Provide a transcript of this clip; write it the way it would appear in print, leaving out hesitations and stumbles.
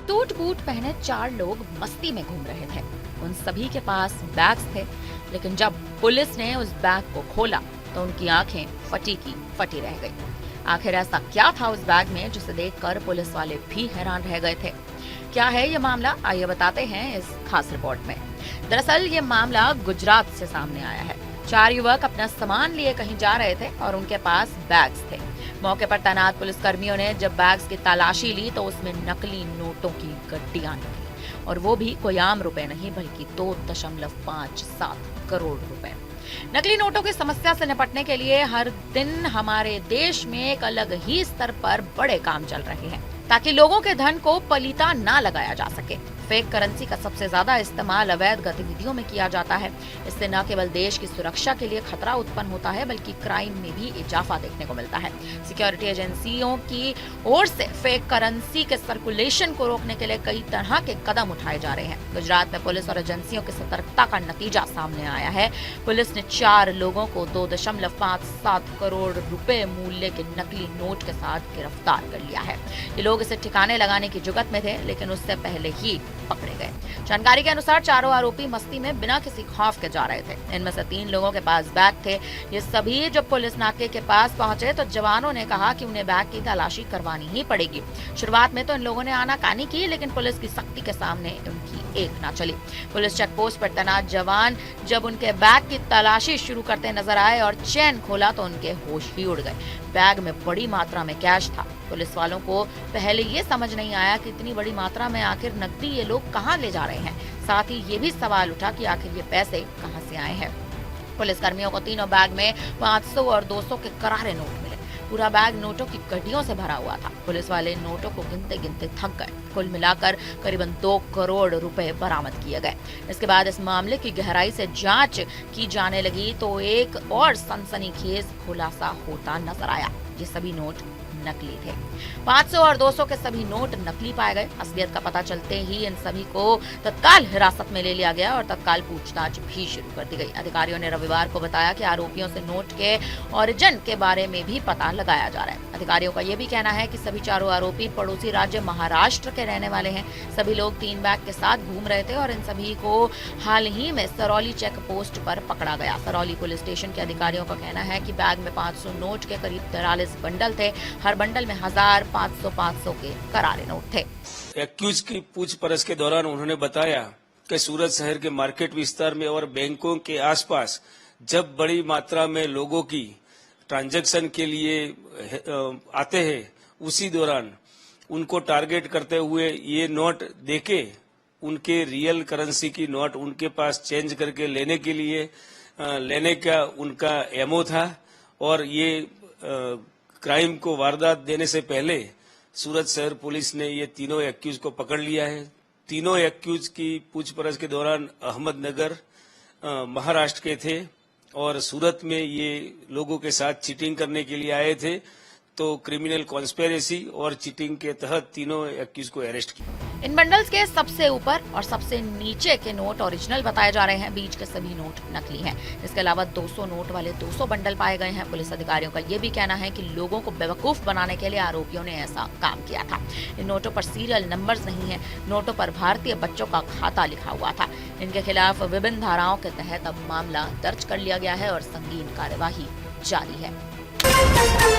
टूट बूट पहने 4 लोग मस्ती में घूम रहे थे। उन सभी के पास बैग्स थे, लेकिन जब पुलिस ने उस बैग को खोला तो उनकी आंखें फटी की फटी रह गई। आखिर ऐसा क्या था उस बैग में जिसे देखकर पुलिस वाले भी हैरान रह गए थे। क्या है ये मामला, आइए बताते हैं इस खास रिपोर्ट में। दरअसल ये मामला गुजरात से सामने आया है। 4 युवक अपना सामान लिए कहीं जा रहे थे और उनके पास बैग्स थे। मौके पर तैनात पुलिसकर्मियों ने जब बैग्स की तलाशी ली तो उसमें नकली नोटों की गड्डियां निकली, और वो भी कोई आम रुपए नहीं बल्कि 2.57 करोड़ रुपए। नकली नोटों की समस्या से निपटने के लिए हर दिन हमारे देश में एक अलग ही स्तर पर बड़े काम चल रहे हैं ताकि लोगों के धन को पलीता ना लगाया जा सके। फेक करेंसी का सबसे ज्यादा इस्तेमाल अवैध गतिविधियों में किया जाता है। इससे न केवल देश की सुरक्षा के लिए खतरा उत्पन्न होता है बल्कि क्राइम में भी इजाफा देखने को मिलता है। सिक्योरिटी एजेंसियों की ओर से फेक करेंसी के सर्कुलेशन को रोकने के लिए कई तरह के कदम उठाए जा रहे हैं। गुजरात में पुलिस और एजेंसियों की सतर्कता का नतीजा सामने आया है। पुलिस ने 4 लोगों को 2.57 करोड़ रुपए मूल्य के नकली नोट के साथ गिरफ्तार कर लिया है। ये लोग इसे ठिकाने लगाने की जुगत में थे, लेकिन उससे पहले ही पकड़े गए। जानकारी के अनुसार चारों आरोपी मस्ती में बिना किसी खौफ के जा रहे थे। इनमें से 3 लोगों के पास बैग थे। ये सभी जब पुलिस नाके के पास पहुंचे तो जवानों ने कहा कि उन्हें बैग की तलाशी करवानी ही पड़ेगी। शुरुआत में तो इन लोगों ने आनाकानी की, लेकिन पुलिस की सख्ती के सामने उनकी एक ना चली। पुलिस चेक पोस्ट पर तैनात जवान जब उनके बैग की तलाशी शुरू करते नजर आए और चेन खोला तो उनके होश ही उड़ गए। बैग में बड़ी मात्रा में कैश था। पुलिस वालों को पहले ये समझ नहीं आया कि इतनी बड़ी मात्रा में आखिर नकदी ये लोग कहां ले जा रहे हैं। साथ ही ये भी सवाल उठा कि आखिर ये पैसे कहां से आए हैं। पुलिस कर्मियों को तीनों बैग में 500 और 200 के करारे नोट मिले। पूरा बैग नोटों की गड्डियों से भरा हुआ था। पुलिस वाले नोटों को गिनते गिनते थक गए। कुल मिलाकर करीबन 2 करोड़ रुपए बरामद किए गए। इसके बाद इस मामले की गहराई से जांच की जाने लगी तो एक और सनसनीखेज खुलासा होता नजर आया। ये सभी नोट नकली थे। 500 और 200 के सभी नोट नकली पाए गए। असलियत का पता चलते ही इन सभी को तत्काल हिरासत में ले लिया गया और तत्काल पूछताछ भी शुरू कर दी गई। अधिकारियों ने रविवार को बताया कि आरोपियों से नोट के ओरिजिन के बारे में भी पता लगाया जा रहा है। अधिकारियों का यह भी कहना है कि सभी चारों आरोपी पड़ोसी राज्य महाराष्ट्र के रहने वाले हैं। सभी लोग 3 बैग के साथ घूम रहे थे और इन सभी को हाल ही में सरौली चेक पोस्ट पर पकड़ा गया। सरौली पुलिस स्टेशन के अधिकारियों का कहना है कि बैग में 500 नोट के करीब 43 बंडल थे। हर बंडल में 1000, 500 के करारे नोट थे। एक्यूज की पूछपरछ के दौरान उन्होंने बताया कि सूरत शहर के मार्केट विस्तार में और बैंकों के आसपास जब बड़ी मात्रा में लोगों की ट्रांजैक्शन के लिए आते हैं, उसी दौरान उनको टारगेट करते हुए ये नोट देके उनके रियल करेंसी की नोट उनके पास चेंज करके लेने का उनका एमओ था। और ये क्राइम को वारदात देने से पहले सूरत शहर पुलिस ने ये तीनों एक्यूज को पकड़ लिया है। तीनों एक्यूज की पूछपरछ के दौरान अहमदनगर महाराष्ट्र के थे और सूरत में ये लोगों के साथ चीटिंग करने के लिए आए थे। तो क्रिमिनल कॉन्स्पिरेसी और चीटिंग के तहत तीनों एक्यूज को अरेस्ट किया। इन बंडल्स के सबसे ऊपर और सबसे नीचे के नोट ओरिजिनल बताए जा रहे हैं। बीच के सभी नोट नकली हैं। इसके अलावा 200 नोट वाले 200 बंडल पाए गए हैं। पुलिस अधिकारियों का यह भी कहना है कि लोगों को बेवकूफ बनाने के लिए आरोपियों ने ऐसा काम किया था। इन नोटों पर सीरियल नंबर्स नहीं है। नोटों पर भारतीय बच्चों का खाता लिखा हुआ था। इनके खिलाफ विभिन्न धाराओं के तहत अब मामला दर्ज कर लिया गया है और संगीन कार्यवाही जारी है।